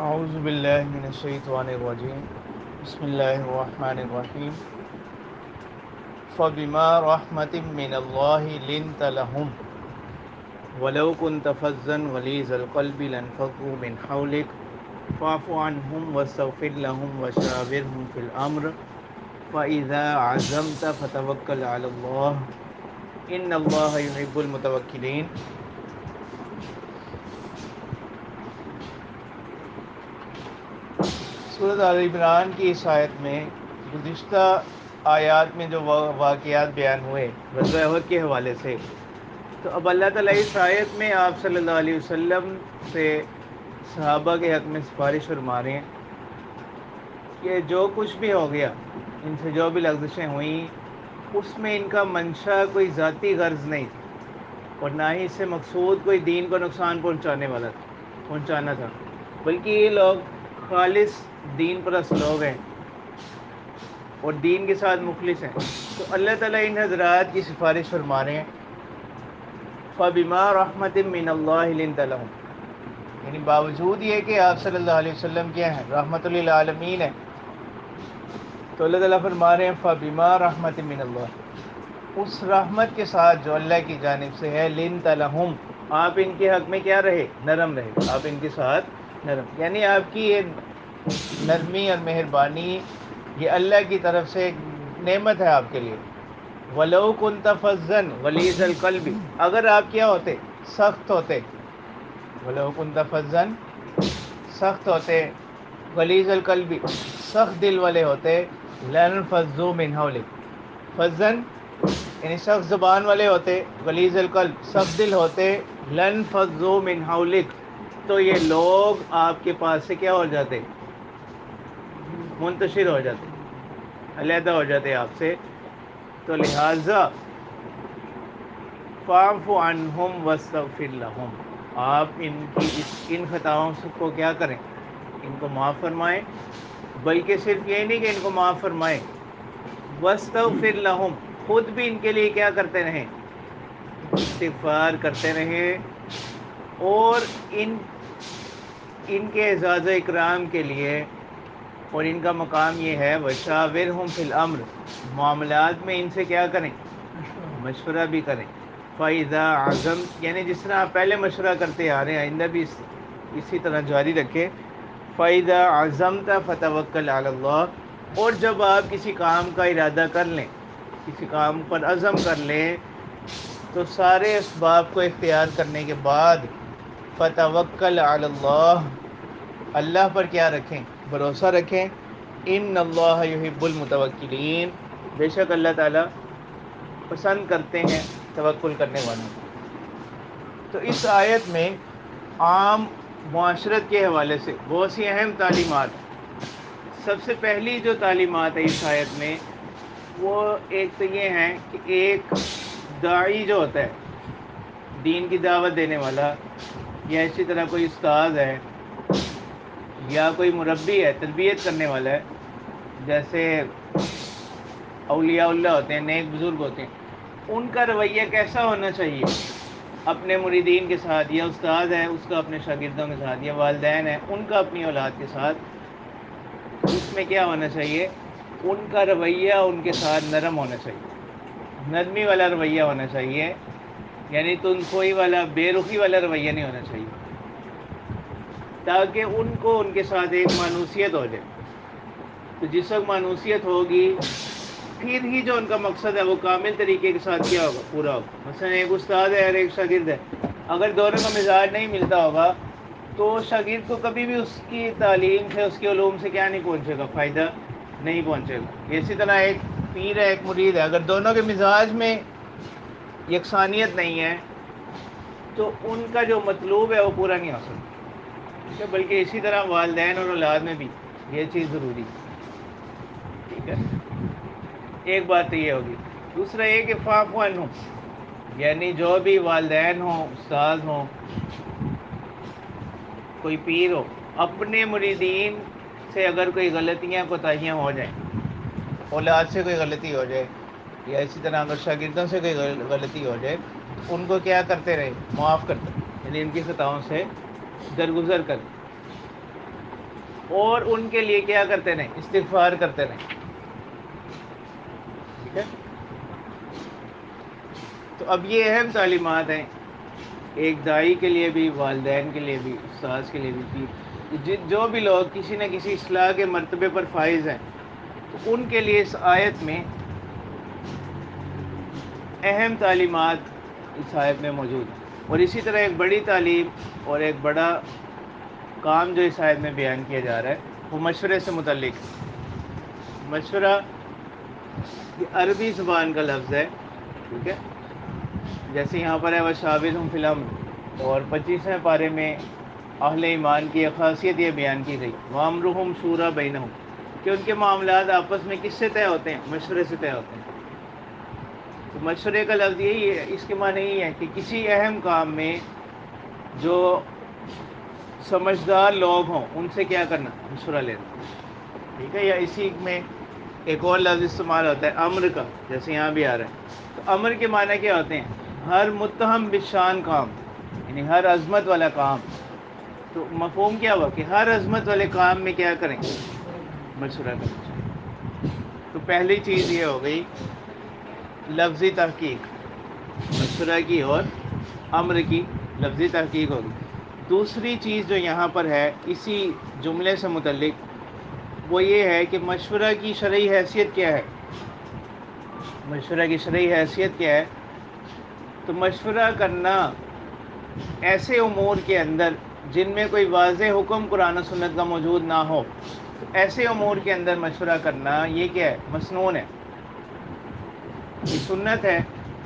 اعوذ باللہ من الشیطان الرجیم بسم اللہ الرحمن الرحیم فبما رحمت من اللہ لنت لهم ولو كنت فظا غلیظ القلب لانفضوا من حولك فاعف عنهم واستغفر لهم وشاورهم في الامر فاذا عزمت فتوکل علی اللہ ان اللہ يحب المتوکلین۔ سورۃ آل عمران کی اس آیت میں گزشتہ آیات میں جو واقعات بیان ہوئے غزوہ احد کے حوالے سے، تو اب اللہ تعالیٰ اس آیت میں آپ صلی اللہ علیہ وسلم سے صحابہ کے حق میں سفارش فرما رہے ہیں کہ جو کچھ بھی ہو گیا، ان سے جو بھی لغزشیں ہوئیں، اس میں ان کا منشا کوئی ذاتی غرض نہیں تھی، اور نہ ہی اس سے مقصود کوئی دین کو نقصان پہنچانا تھا، بلکہ یہ لوگ خالص دین پرست لوگ ہیں اور دین کے ساتھ مخلص ہیں۔ تو اللہ تعالیٰ ان حضرات کی سفارش فرما رہے ہیں فَبِمَا رَحْمَةٍ مِّنَ اللَّهِ لِنْتَ لَهُمْ، یعنی باوجود یہ کہ آپ صلی اللہ علیہ وسلم کیا ہیں، رحمت للعالمین ہیں، تو اللہ تعالیٰ فرما رہے ہیں فَبِمَا رَحْمَةٍ مِّنَ اللَّهِ، اس رحمت کے ساتھ جو اللہ کی جانب سے ہے، لِنْتَ لَهُمْ، آپ ان کے حق میں کیا رہے، نرم رہے، آپ ان کے ساتھ نرم، یعنی آپ کی یہ نرمی اور مہربانی یہ اللہ کی طرف سے ایک نعمت ہے آپ کے لیے۔ وَلَوْ كُنْتَ فَظًّا غَلِيظَ الْقَلْبِ، اگر آپ کیا ہوتے، سخت ہوتے، وَلَوْ كُنْتَ فَظًّا سخت ہوتے، غلیظ القلبی سخت دل والے ہوتے، لَانفَضُّوا مِنْ حَوْلِكَ، فَظًّا یعنی سخت زبان والے ہوتے، غلیظ القلب سخت دل ہوتے، لَانفَضُّوا مِنْ حَوْلِكَ، تو یہ لوگ آپ کے پاس سے کیا ہو جاتے، منتشر ہو جاتے، علیحدہ ہو جاتے آپ سے۔ تو لہٰذا فاعف عنہم واستغفر لہم، آپ ان خطاؤں کو کیا کریں، ان کو معاف فرمائیں، بلکہ صرف یہ نہیں کہ ان کو معاف فرمائیں، واستغفر لہم، خود بھی ان کے لیے کیا کرتے رہیں، استغفار کرتے رہیں، اور ان کے اعزاز و اکرام کے لیے، اور ان کا مقام یہ ہے وشاورہم فی الامر، معاملات میں ان سے کیا کریں، مشورہ بھی کریں، فَإِذَا عَزَمْ، یعنی جس طرح آپ پہلے مشورہ کرتے آ رہے ہیں آئندہ بھی اسی طرح جاری رکھیں، فَإِذَا عَزَمْتَ فَتَوَكَّلْ عَلَى اللَّهِ، اور جب آپ کسی کام کا ارادہ کر لیں، کسی کام پر عزم کر لیں، تو سارے اسباب کو اختیار کرنے کے بعد فَتَوَكَّلْ عَلَى اللَّهِ، اللہ پر کیا رکھیں، بھروسہ رکھیں، ان اللہ یحب المتوکلین، بے شک اللہ تعالیٰ پسند کرتے ہیں توکل کرنے والوں کو۔ تو اس آیت میں عام معاشرت کے حوالے سے بہت سی اہم تعلیمات، سب سے پہلی جو تعلیمات ہے اس آیت میں، وہ ایک تو یہ ہیں کہ ایک داعی جو ہوتا ہے، دین کی دعوت دینے والا، یا اسی طرح کوئی استاد ہے یا کوئی مربی ہے، تربیت کرنے والا ہے، جیسے اولیاء اللہ ہوتے ہیں، نیک بزرگ ہوتے ہیں، ان کا رویہ کیسا ہونا چاہیے اپنے مریدین کے ساتھ، یا استاد ہے اس کا اپنے شاگردوں کے ساتھ، یا والدین ہیں ان کا اپنی اولاد کے ساتھ، اس میں کیا ہونا چاہیے، ان کا رویہ ان کے ساتھ نرم ہونا چاہیے، نرمی والا رویہ ہونا چاہیے، یعنی تنخوئی والا، بے رخی والا رویہ نہیں ہونا چاہیے، تاکہ ان کو ان کے ساتھ ایک مانوسیت ہو جائے۔ تو جس وقت مانوسیت ہوگی، پھر ہی جو ان کا مقصد ہے وہ کامل طریقے کے ساتھ کیا ہوگا، پورا ہوگا۔ مثلا ایک استاد ہے اور ایک شاگرد ہے، اگر دونوں کا مزاج نہیں ملتا ہوگا تو شاگرد کو کبھی بھی اس کی تعلیم سے، اس کے علوم سے کیا نہیں پہنچے گا، فائدہ نہیں پہنچے گا۔ اسی طرح ایک پیر ہے، ایک مرید ہے، اگر دونوں کے مزاج میں یکسانیت نہیں ہے تو ان کا جو مطلوب ہے وہ پورا نہیں ہو سکتا، ٹھیک ہے؟ بلکہ اسی طرح والدین اور اولاد میں بھی یہ چیز ضروری ہے، ٹھیک ہے؟ ایک بات تو یہ ہوگی۔ دوسرا یہ کہ فاعف عنہم، یعنی جو بھی والدین ہوں، استاد ہوں، کوئی پیر ہو، اپنے مریدین سے اگر کوئی غلطیاں کوتاہیاں ہو جائیں، اولاد سے کوئی غلطی ہو جائے، یا اسی طرح اگر شاگردوں سے کوئی غلطی ہو جائے، تو ان کو کیا کرتے رہے، معاف کرتے رہے، یعنی ان کی خطاؤں سے درگزر کر۔ اور ان کے لیے کیا کرتے رہیں؟ استغفار کرتے رہیں. ٹھیک ہے. تو اب یہ اہم تعلیمات ہیں ایک داعی کے لیے بھی، والدین کے لیے بھی، استاذ کے لیے بھی، کہ جو بھی لوگ کسی نہ کسی اصلاح کے مرتبے پر فائز ہیں تو ان کے لیے اس آیت میں اہم تعلیمات اس آیت میں موجود ہیں. اور اسی طرح ایک بڑی تعلیم اور ایک بڑا کام جو اس آیت میں بیان کیا جا رہا ہے وہ مشورے سے متعلق ہے. مشورہ یہ عربی زبان کا لفظ ہے. ٹھیک ہے. جیسے یہاں پر ہے وَشَاوِرْهُمْ فِي الْأَمْرِ، اور 25ویں پارے میں اہل ایمان کی ایک خاصیت یہ بیان کی گئی وَأَمْرُهُمْ شُورَىٰ بَيْنَهُمْ، کہ ان کے معاملات آپس میں کس سے طے ہوتے ہیں؟ مشورے سے طے ہوتے ہیں. تو مشورے کا لفظ یہی ہے، اس کے معنی یہی ہے کہ کسی اہم کام میں جو سمجھدار لوگ ہوں ان سے کیا کرنا؟ مشورہ لینا. ٹھیک ہے. یا اسی میں ایک اور لفظ استعمال ہوتا ہے امر کا، جیسے یہاں بھی آ رہا ہے. تو امر کے معنی کیا ہوتے ہیں؟ ہر متہم بشان کام، یعنی ہر عظمت والا کام. تو مفہوم کیا ہوا کہ ہر عظمت والے کام میں کیا کریں؟ مشورہ کریں. تو پہلی چیز یہ ہو گئی لفظی تحقیق، مشورہ کی اور امر کی لفظی تحقیق ہوگی. دوسری چیز جو یہاں پر ہے اسی جملے سے متعلق وہ یہ ہے کہ مشورہ کی شرعی حیثیت کیا ہے؟ مشورہ کی شرعی حیثیت کیا ہے؟ تو مشورہ کرنا ایسے امور کے اندر جن میں کوئی واضح حکم قرآن و سنت کا موجود نہ ہو، تو ایسے امور کے اندر مشورہ کرنا یہ کیا ہے؟ مسنون ہے، یہ سنت ہے.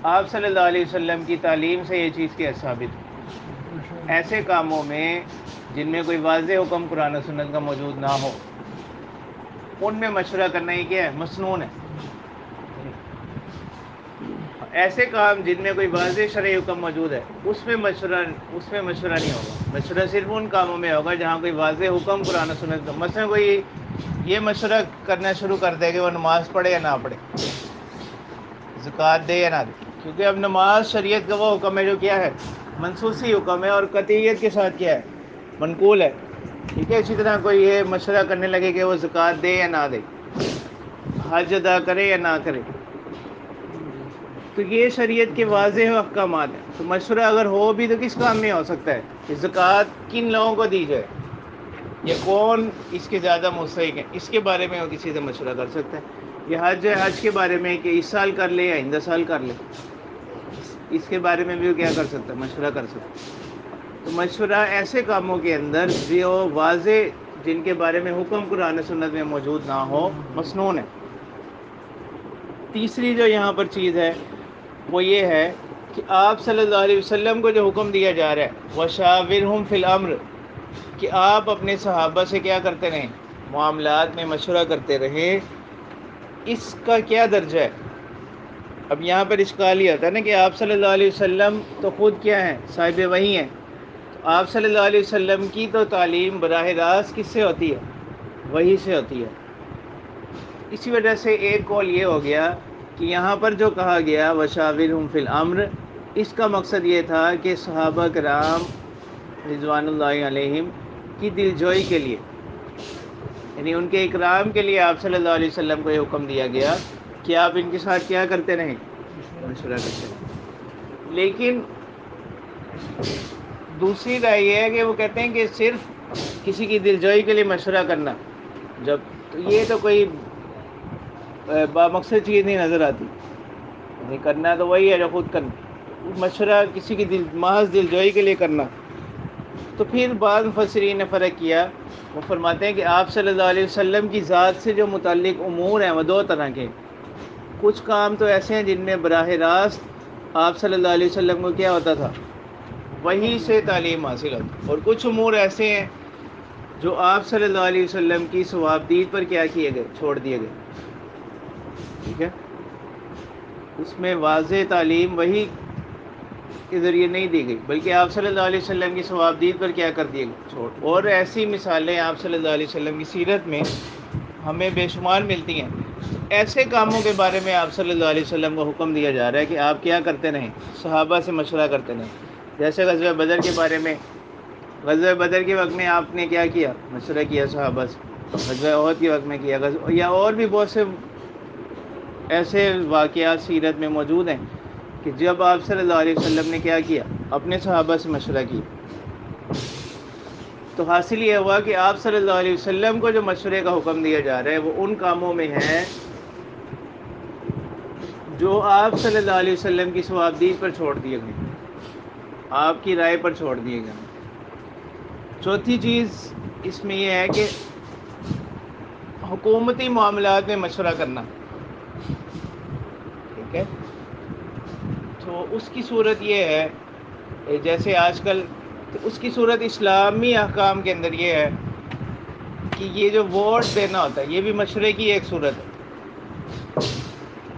آپ صلی اللہ علیہ وسلم کی تعلیم سے یہ چیز کیا ثابت ہے. ایسے کاموں میں جن میں کوئی واضح حکم قرآن و سنت کا موجود نہ ہو ان میں مشورہ کرنا یہ کیا ہے؟ مسنون ہے. ایسے کام جن میں کوئی واضح شرعی حکم موجود ہے اس میں مشورہ نہیں ہوگا. مشورہ صرف ان کاموں میں ہوگا جہاں کوئی واضح حکم قرآن و سنت کا، مثلا کوئی یہ مشورہ کرنا شروع کر دے کہ وہ نماز پڑھے یا نہ پڑھے، زکوٰۃ دے یا نہ دے. کیونکہ اب نماز شریعت کا وہ حکم ہے جو کیا ہے؟ منصوصی حکم ہے اور قطعیت کے ساتھ کیا ہے؟ منقول ہے. ٹھیک ہے. اسی طرح کوئی یہ مشورہ کرنے لگے کہ وہ زکوٰۃ دے یا نہ دے، حج ادا کرے یا نہ کرے، تو یہ شریعت کے واضح احکامات ہیں. تو مشورہ اگر ہو بھی تو کس کام میں ہو سکتا ہے؟ کہ زکوٰۃ کن لوگوں کو دی جائے یا کون اس کے زیادہ مستحق ہیں، اس کے بارے میں وہ کسی سے مشورہ کر سکتا ہے. یہ حج ہے، حج کے بارے میں کہ اس سال کر لے یا آئندہ سال کر لے، اس کے بارے میں بھی وہ کیا کر سکتا ہے؟ مشورہ کر سکتا ہے. تو مشورہ ایسے کاموں کے اندر جو واضح جن کے بارے میں حکم قرآن و سنت میں موجود نہ ہو مسنون ہے. تیسری جو یہاں پر چیز ہے وہ یہ ہے کہ آپ صلی اللہ علیہ وسلم کو جو حکم دیا جا رہا ہے وَشَاوِرْهُمْ فِي الْأَمْرِ، کہ آپ اپنے صحابہ سے کیا کرتے رہیں؟ معاملات میں مشورہ کرتے رہیں. اس کا کیا درجہ ہے؟ اب یہاں پر اشکال یہ آتا ہے نا کہ آپ صلی اللہ علیہ وسلم تو خود کیا ہیں؟ صاحب وحی ہیں. تو آپ صلی اللہ علیہ وسلم کی تو تعلیم براہ راست کس سے ہوتی ہے؟ وحی سے ہوتی ہے. اسی وجہ سے ایک قول یہ ہو گیا کہ یہاں پر جو کہا گیا وَشَاوِرْهُمْ فِي الْأَمْرِ، اس کا مقصد یہ تھا کہ صحابہ کرام رضوان اللہ علیہم کی دلجوئی کے لیے، یعنی ان کے اکرام کے لیے آپ صلی اللہ علیہ وسلم کو یہ حکم دیا گیا کہ آپ ان کے ساتھ کیا کرتے رہیں؟ مشورہ کرتے رہیں. لیکن دوسری رائے یہ ہے کہ وہ کہتے ہیں کہ صرف کسی کی دلجوئی کے لیے مشورہ کرنا، جب تو یہ تو کوئی بامقصد چیز نہیں نظر آتی. نہیں کرنا تو وہی ہے جو خود کرنا، مشورہ کسی کی محض دلجوئی کے لیے کرنا. تو پھر بعض مفسرین نے فرق کیا، وہ فرماتے ہیں کہ آپ صلی اللہ علیہ وسلم کی ذات سے جو متعلق امور ہیں وہ دو طرح کے. کچھ کام تو ایسے ہیں جن میں براہ راست آپ صلی اللہ علیہ وسلم کو کیا ہوتا تھا؟ وہی سے تعلیم حاصل ہوتی. اور کچھ امور ایسے ہیں جو آپ صلی اللہ علیہ وسلم کی ثوابدید پر کیا کیے گئے؟ چھوڑ دیے گئے. ٹھیک ہے. اس میں واضح تعلیم وہی کے ذریعے نہیں دی گئی بلکہ آپ صلی اللہ علیہ وسلم کی ثوابدید پر کیا کر دیے گئے؟ چھوڑ. اور ایسی مثالیں آپ صلی اللہ علیہ وسلم کی سیرت میں ہمیں بے شمار ملتی ہیں. ایسے کاموں کے بارے میں آپ صلی اللہ علیہ وسلم کو حکم دیا جا رہا ہے کہ آپ کیا کرتے رہیں؟ صحابہ سے مشورہ کرتے رہیں. جیسے غزوہ بدر کے بارے میں غزوہ بدر کے وقت میں آپ نے کیا کیا؟ مشورہ کیا صحابہ سے. غزوہ احد کے وقت میں کیا، یا اور بھی بہت سے ایسے واقعات سیرت میں موجود ہیں کہ جب آپ صلی اللہ علیہ وسلم نے کیا کیا، اپنے صحابہ سے مشورہ کیا. تو حاصل یہ ہوا کہ آپ صلی اللہ علیہ وسلم کو جو مشورے کا حکم دیا جا رہا ہے وہ ان کاموں میں ہے جو آپ صلی اللہ علیہ وسلم کی صوابدید پر چھوڑ دیے گئے، آپ کی رائے پر چھوڑ دیے گئے. چوتھی چیز اس میں یہ ہے کہ حکومتی معاملات میں مشورہ کرنا. ٹھیک ہے، تو اس کی صورت یہ ہے جیسے آج کل، تو اس کی صورت اسلامی احکام کے اندر یہ ہے کہ یہ جو ووٹ دینا ہوتا ہے یہ بھی مشورے کی ایک صورت ہے.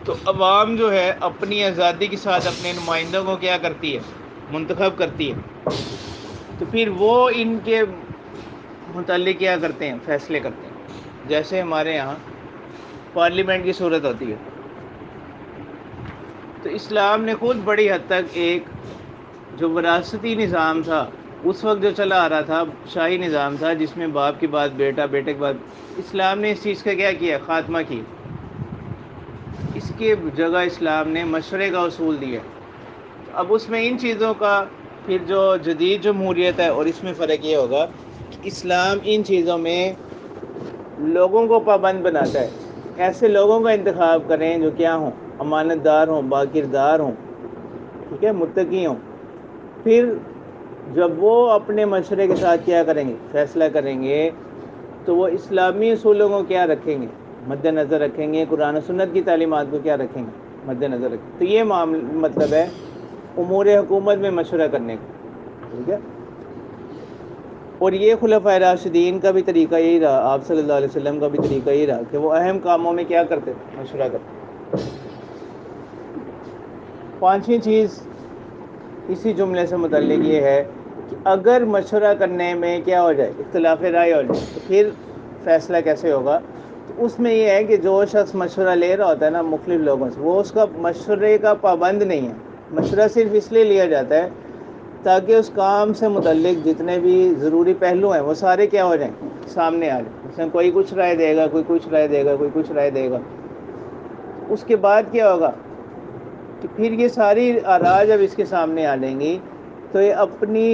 تو عوام جو ہے اپنی آزادی کے ساتھ اپنے نمائندوں کو کیا کرتی ہے؟ منتخب کرتی ہے. تو پھر وہ ان کے متعلق کیا کرتے ہیں؟ فیصلے کرتے ہیں. جیسے ہمارے یہاں پارلیمنٹ کی صورت ہوتی ہے. تو اسلام نے خود بڑی حد تک ایک جو وراثتی نظام تھا اس وقت جو چلا آ رہا تھا، شاہی نظام تھا جس میں باپ کے بعد بیٹا، بیٹے کے بعد، اسلام نے اس چیز کا کیا کیا؟ خاتمہ کی. اس کے جگہ اسلام نے مشورے کا اصول دیا. اب اس میں ان چیزوں کا پھر جو جدید جمہوریت ہے اور اس میں فرق یہ ہوگا کہ اسلام ان چیزوں میں لوگوں کو پابند بناتا ہے. ایسے لوگوں کا انتخاب کریں جو کیا ہوں؟ امانت دار ہوں، باکردار ہوں، ٹھیک ہے، متقی ہوں. پھر جب وہ اپنے مشورے کے ساتھ کیا کریں گے؟ فیصلہ کریں گے. تو وہ اسلامی اصولوں کو کیا رکھیں گے؟ مد نظر رکھیں گے. قرآن و سنت کی تعلیمات کو کیا رکھیں گے؟ مد نظر رکھیں گے. تو یہ مطلب ہے امور حکومت میں مشورہ کرنے کا. ٹھیک ہے، اور یہ خلفائے راشدین کا بھی طریقہ یہی رہا، آپ صلی اللہ علیہ وسلم کا بھی طریقہ یہی رہا کہ وہ اہم کاموں میں کیا کرتے؟ مشورہ کرتے. پانچویں چیز اسی جملے سے متعلق یہ ہے کہ اگر مشورہ کرنے میں کیا ہو جائے؟ اختلاف رائے ہو جائے، تو پھر فیصلہ کیسے ہوگا؟ تو اس میں یہ ہے کہ جو شخص مشورہ لے رہا ہوتا ہے نا مختلف لوگوں سے، وہ اس کا مشورے کا پابند نہیں ہے. مشورہ صرف اس لیے لیا جاتا ہے تاکہ اس کام سے متعلق جتنے بھی ضروری پہلو ہیں وہ سارے کیا ہو جائیں؟ سامنے آ جائیں. مثلا کوئی کچھ رائے دے گا، کوئی کچھ رائے دے گا، کوئی کچھ رائے دے گا. اس کے بعد کیا ہوگا کہ پھر یہ ساری آراء جب اس کے سامنے آ جائیں گی تو یہ اپنی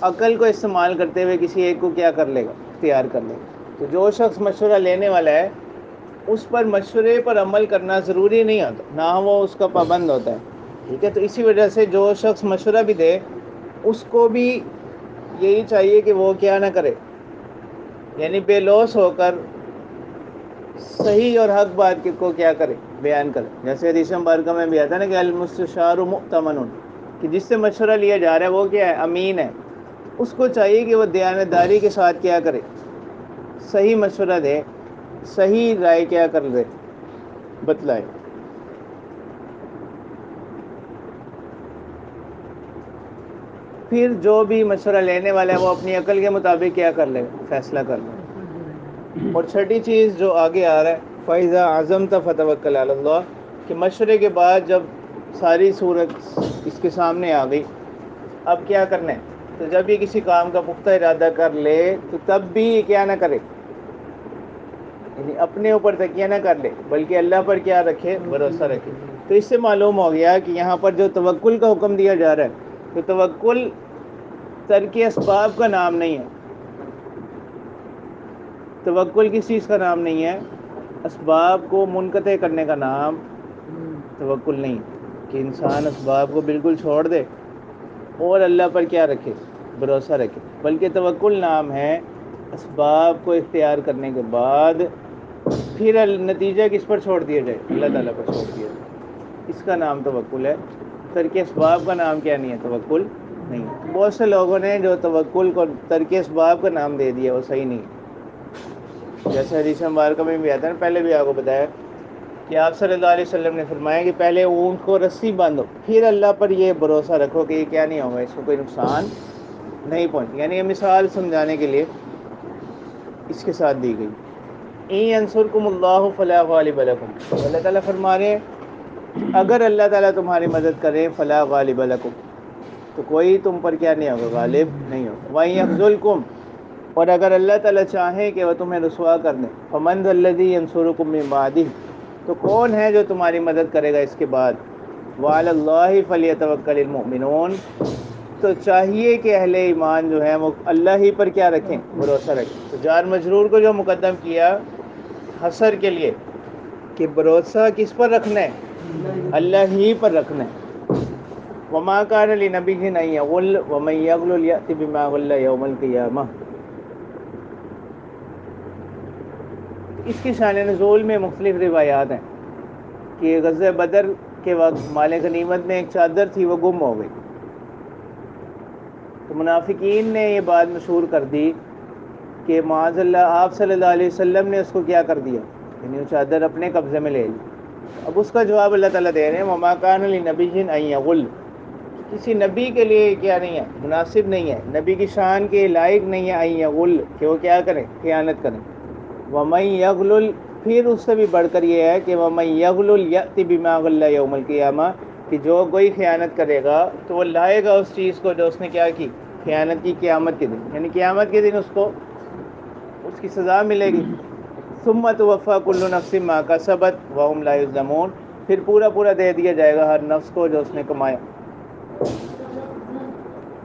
عقل کو استعمال کرتے ہوئے کسی ایک کو کیا کر لے گا؟ اختیار کر لے گا. تو جو شخص مشورہ لینے والا ہے اس پر مشورے پر عمل کرنا ضروری نہیں ہوتا، نہ وہ اس کا پابند ہوتا ہے. ٹھیک ہے، تو اسی وجہ سے جو شخص مشورہ بھی دے اس کو بھی یہی چاہیے کہ وہ کیا نہ کرے، یعنی بے لوث ہو کر صحیح اور حق بات کو کیا کرے؟ بیان کرے. جیسے حدیث مبارکہ میں بھی آتا ہے نا کہ المستشار مؤتمن، کہ جس سے مشورہ لیا جا رہا ہے وہ کیا ہے؟ امین ہے. اس کو چاہیے کہ وہ دیانتداری کے ساتھ کیا کرے؟ صحیح مشورہ دے، صحیح رائے کیا کر دے، بتلائے. پھر جو بھی مشورہ لینے والا ہے وہ اپنی عقل کے مطابق کیا کر لے؟ فیصلہ کر لے. اور چھٹی چیز جو آگے آ رہا ہے فَإِذَا عَزَمْتَ فَتَوَكَّلْ عَلَى اللَّهِ، کہ مشورے کے بعد جب ساری صورت اس کے سامنے آ گئی اب کیا کرنا ہے؟ تو جب یہ کسی کام کا پختہ ارادہ کر لے تو تب بھی یہ کیا نہ کرے، یعنی اپنے اوپر تکیہ نہ کر لے بلکہ اللہ پر کیا رکھے؟ بھروسہ رکھے. تو اس سے معلوم ہو گیا کہ یہاں پر جو توکل کا حکم دیا جا رہا ہے تو توکل ترک اسباب کا نام نہیں ہے. توکل کس چیز کا نام نہیں ہے؟ اسباب کو منقطع کرنے کا نام توکل نہیں، کہ انسان اسباب کو بالکل چھوڑ دے اور اللہ پر کیا رکھے؟ بھروسہ رکھے. بلکہ توکل نام ہے اسباب کو اختیار کرنے کے بعد پھر نتیجہ کس پر چھوڑ دیا جائے؟ اللہ تعالیٰ پر چھوڑ دیا جائے. اس کا نام توکل ہے. ترک اسباب کا نام کیا نہیں ہے؟ توکل نہیں. بہت سے لوگوں نے جو توکل کو ترک اسباب کا نام دے دیا وہ صحیح نہیں. جیسے حدیث مبارکہ میں بھی آتا ہے، پہلے بھی آپ کو بتایا کہ آپ صلی اللہ علیہ وسلم نے فرمایا کہ پہلے اونٹ کو رسی باندھو پھر اللہ پر یہ بھروسہ رکھو کہ یہ کیا نہیں ہوگا، اس کو کوئی نقصان نہیں پہنچے. یعنی یہ مثال سمجھانے کے لیے اس کے ساتھ دی گئی. اِن ینصرکم اللہ فلا غالب لکم، اللہ تعالیٰ فرما رہے ہیں اگر اللہ تعالیٰ تمہاری مدد کرے فلا غالب لکم، تو کوئی تم پر کیا نہیں ہوگا، غالب نہیں ہوگا. وَإِن يَخْذُلْكُمْ، اور اگر اللہ تعالیٰ چاہیں کہ وہ تمہیں رسوا کر دیں، فَمَنْ ذَا الَّذِي يَنْصُرُكُم مِّن بَعْدِهِ، تو کون ہے جو تمہاری مدد کرے گا اس کے بعد. وَعَلَى اللَّهِ فَلْيَتَوَكَّلِ الْمُؤْمِنُونَ، تو چاہیے کہ اہل ایمان جو ہیں وہ اللہ ہی پر کیا رکھیں، بھروسہ رکھیں. تو جار مجرور کو جو مقدم کیا حصر کے لیے کہ بھروسہ کس پر رکھنا ہے، اللہ ہی پر رکھنا ہے. وَمَا كَانَ لِنَبِيٍّ أَن يَغُلَّ وَمَن يَغْلُلْ يَأْتِ بِمَا غَلَّ يَوْمَ الْقِيَامَةِ. اس کی شان نزول میں مختلف روایات ہیں کہ غزوہ بدر کے وقت مال غنیمت میں ایک چادر تھی، وہ گم ہو گئی. تو منافقین نے یہ بات مشہور کر دی کہ معاذ اللہ آپ صلی اللہ علیہ وسلم نے اس کو کیا کر دیا، یعنی وہ چادر اپنے قبضے میں لے لی. اب اس کا جواب اللہ تعالیٰ دے رہے ہیں وَمَا كَانَ لِنَبِيٍّ أَن يَغُلَّ، کسی نبی کے لیے کیا نہیں ہے، مناسب نہیں ہے، نبی کی شان کے لائق نہیں ہے أن يغل، کہ وہ کیا کریں، خیانت کریں. وَمَن يَغْلُلْ، پھر اس سے بھی بڑھ کر یہ ہے کہ وَمَن يَغْلُلْ يَأْتِ بِمَا غَلَّ يَوْمَ الْقِيَامَةِ، کہ جو کوئی خیانت کرے گا تو وہ لائے گا اس چیز کو جو اس نے کیا کی، خیانت کی، قیامت کے دن. یعنی قیامت کے دن اس کو اس کی سزا ملے گی. ثُمَّ تُوَفَّىٰ كُلُّ نَفْسٍ مَّا كَسَبَتْ وَهُمْ لَا يُظْلَمُونَ، پھر پورا دے دیا جائے گا ہر نفس کو جو اس نے کمایا،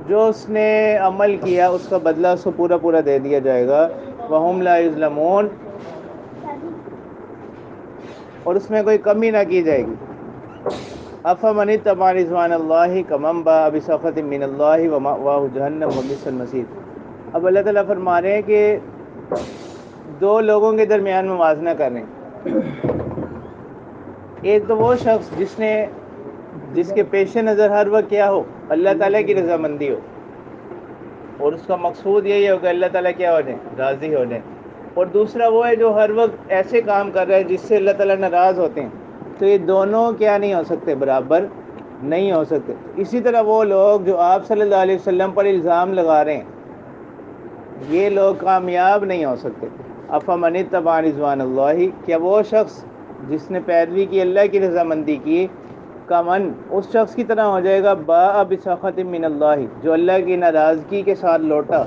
جو اس نے عمل کیا اس کا بدلہ اس کو پورا دے دیا جائے گا. وَهُمْ لَا يُظْلَمُونَ، اور اس میں کوئی کمی نہ کی جائے گی. أَفَمَنِ اتَّبَعَ رِضْوَانَ اللَّهِ كَمَن بَاءَ بِسَخَطٍ مِّنَ اللَّهِ وَمَأْوَاهُ جَهَنَّمُ وَبِئْسَ الْمَصِيرُ. اب اللہ تعالیٰ فرما رہے ہیں کہ دو لوگوں کے درمیان موازنہ کر رہے ہیں. ایک تو وہ شخص جس کے پیش نظر ہر وقت کیا ہو، اللہ تعالیٰ کی رضامندی ہو، اور اس کا مقصود یہی ہو کہ اللہ تعالیٰ کیا ہو جائیں، راضی ہو جائیں. اور دوسرا وہ ہے جو ہر وقت ایسے کام کر رہا ہے جس سے اللہ تعالیٰ ناراض ہوتے ہیں. تو یہ دونوں کیا نہیں ہو سکتے، برابر نہیں ہو سکتے. اسی طرح وہ لوگ جو آپ صلی اللہ علیہ وسلم پر الزام لگا رہے ہیں، یہ لوگ کامیاب نہیں ہو سکتے. افمن اتبع رضوان اللہ، کیا وہ شخص جس نے پیروی کی اللہ کی رضامندی کی، کمن اس شخص کی طرح ہو جائے گا باء بسخط من اللہ، جو اللہ کی ناراضگی کے ساتھ لوٹا،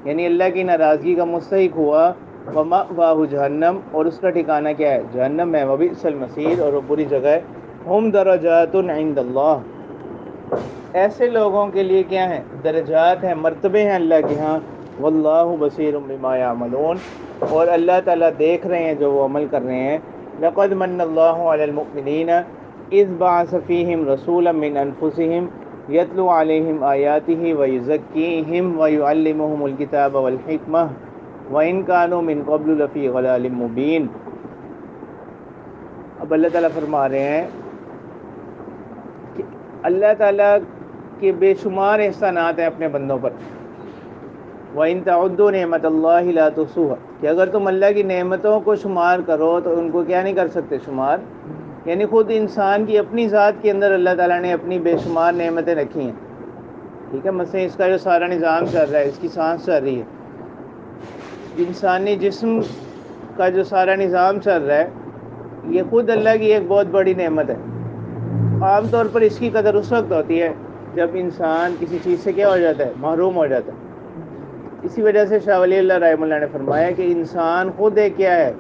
یعنی اللہ کی ناراضگی کا مستحق ہوا. وَمَأْوَاهُ جہنم، اور اس کا ٹھکانہ کیا ہے، جہنم ہے. وَبِئْسَ الْمَصِيرُ، اور وہ بری جگہ ہے. ہم درجات عند اللہ، ایسے لوگوں کے لیے کیا ہیں، درجات ہیں، مرتبے ہیں اللہ کے ہاں. واللہ بصیر بما یعملون، اور اللہ تعالیٰ دیکھ رہے ہیں جو وہ عمل کر رہے ہیں. لقد من اللہ علی المؤمنین اذ بعث فیہم رسولا من انفسہم یتلو علیہم آیاتہ ویزکیہم ویعلمہم الکتاب والحکمہ وَإِن كَانُوا مِن قَبْلُ لَفِي ضَلَالٍ مُّبِينٍ. اب اللہ تعالیٰ فرما رہے ہیں کہ اللہ تعالیٰ کے بے شمار احسانات ہیں اپنے بندوں پر. وَإِن تَعُدُّوا نِعْمَتَ اللَّهِ لَا تُحْصُوهَا، کہ اگر تم اللہ کی نعمتوں کو شمار کرو تو ان کو کیا نہیں کر سکتے، شمار. یعنی خود انسان کی اپنی ذات کے اندر اللہ تعالیٰ نے اپنی بے شمار نعمتیں رکھی ہیں. ٹھیک ہے، مثلا اس کا جو سارا نظام چل رہا ہے، اس کی سانس چل رہی ہے، انسانی جسم کا جو سارا نظام چل رہا ہے، یہ خود اللہ کی ایک بہت بڑی نعمت ہے. عام طور پر اس کی قدر اس وقت ہوتی ہے جب انسان کسی چیز سے کیا ہو جاتا ہے، محروم ہو جاتا ہے. اسی وجہ سے شاہ ولی اللہ رحمہ اللہ نے فرمایا کہ انسان خود ایک کیا ہے،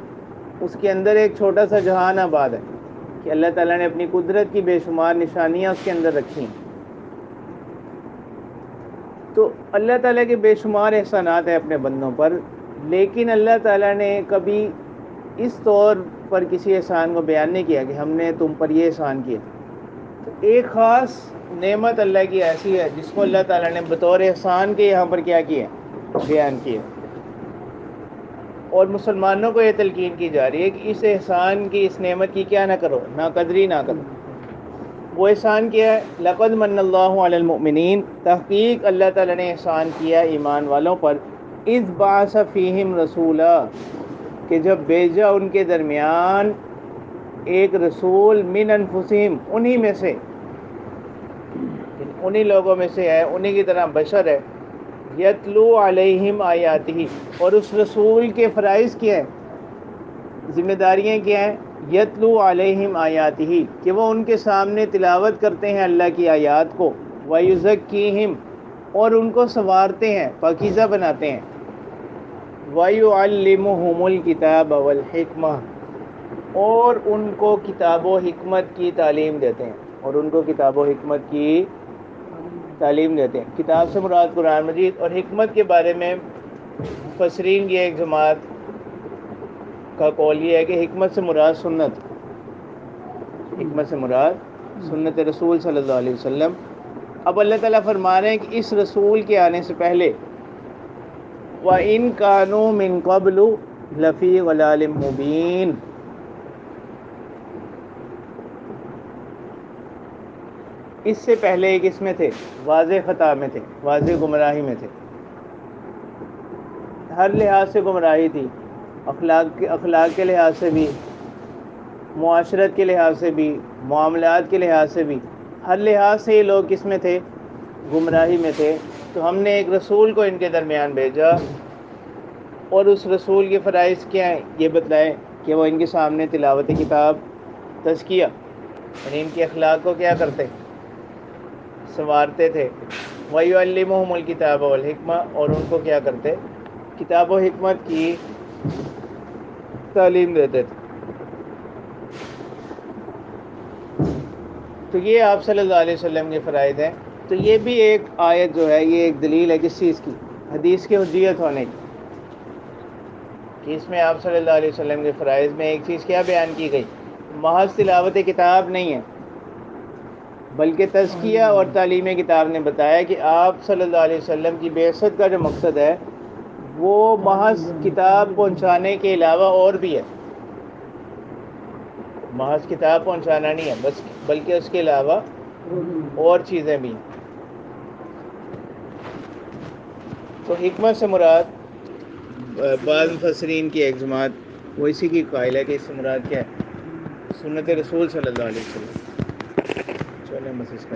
اس کے اندر ایک چھوٹا سا جہان آباد ہے، کہ اللہ تعالیٰ نے اپنی قدرت کی بے شمار نشانیاں اس کے اندر رکھی ہیں. تو اللہ تعالیٰ کے بے شمار احسانات ہیں اپنے بندوں پر، لیکن اللہ تعالیٰ نے کبھی اس طور پر کسی احسان کو بیان نہیں کیا کہ ہم نے تم پر یہ احسان کیا. تو ایک خاص نعمت اللہ کی ایسی ہے جس کو اللہ تعالیٰ نے بطور احسان کے یہاں پر کیا کیا، بیان کیا. اور مسلمانوں کو یہ تلقین کی جا رہی ہے کہ اس احسان کی، اس نعمت کی کیا نہ کرو، ناقدری نہ کرو. وہ احسان کیا ہے، لقد من اللہ علی المؤمنین، تحقیق اللہ تعالیٰ نے احسان کیا ایمان والوں پر. اذ بعث فیہم رسولا، کہ جب بھیجا ان کے درمیان ایک رسول، من انفسہم، انہی میں سے، انہی لوگوں میں سے ہے، انہی کی طرح بشر ہے. یتلو علیہم آیاتہ، اور اس رسول کے فرائض کیا ہیں، ذمہ داریاں کیا ہیں، یتلو علیہم آیاتہ، کہ وہ ان کے سامنے تلاوت کرتے ہیں اللہ کی آیات کو. وَيُزَكِّيهِمْ، اور ان کو سنوارتے ہیں، پاکیزہ بناتے ہیں، وَيُعَلِّمُهُمُ الْكِتَابَ وَالْحِکْمَةَ، اور ان کو کتاب و حکمت کی تعلیم دیتے ہیں، اور ان کو کتاب و حکمت کی تعلیم دیتے ہیں۔ کتاب سے مراد قرآن مجید، اور حکمت کے بارے میں مفسرین کی ایک جماعت کا قول یہ ہے کہ حکمت سے مراد سنت، حکمت سے مراد سنت رسول صلی اللہ علیہ وسلم۔ اب اللہ تعالیٰ فرما رہے ہیں کہ اس رسول کے آنے سے پہلے وَإِن كَانُوا مِن قَبْلُ لَفِي ضَلَالٍ مُبِينٍ، اس سے پہلے ایک اس میں تھے، واضح خطا میں تھے، واضح گمراہی میں تھے، ہر لحاظ سے گمراہی تھی، اخلاق کے لحاظ سے بھی، معاشرت کے لحاظ سے بھی، معاملات کے لحاظ سے بھی، ہر لحاظ سے یہ لوگ کس میں تھے؟ گمراہی میں تھے۔ تو ہم نے ایک رسول کو ان کے درمیان بھیجا، اور اس رسول کے فرائض کیا ہیں یہ بتلائے کہ وہ ان کے سامنے تلاوت کتاب، تزکیہ، یعنی ان کے اخلاق کو کیا کرتے؟ سنوارتے تھے۔ وَيُعَلِّمُهُمُ الْكِتَابَ وَالْحِکْمَةَ، اور ان کو کیا کرتے؟ کتاب و حکمت کی تعلیم دیتے تھے۔ تو یہ آپ صلی اللہ علیہ وسلم کے فرائض ہیں۔ تو یہ بھی ایک آیت جو ہے، یہ ایک دلیل ہے کس چیز کی؟ حدیث کی حجیت ہونے کی، کہ اس میں آپ صلی اللہ علیہ وسلم کے فرائض میں ایک چیز کیا بیان کی گئی؟ محض تلاوت کتاب نہیں ہے، بلکہ تزکیہ اور تعلیم کتاب نے بتایا کہ آپ صلی اللہ علیہ وسلم کی بعثت کا جو مقصد ہے وہ محض کتاب پہنچانے کے علاوہ اور بھی ہے، محض کتاب پہنچانا نہیں ہے بس، بلکہ اس کے علاوہ اور چیزیں بھی ہیں۔ تو حکمت سے مراد بعض مفسرین کی ایک جماعت وہ اسی کی قائل ہے کہ اس سے مراد کیا ہے؟ سنت رسول صلی اللہ علیہ وسلم۔ چلیں بس اس کا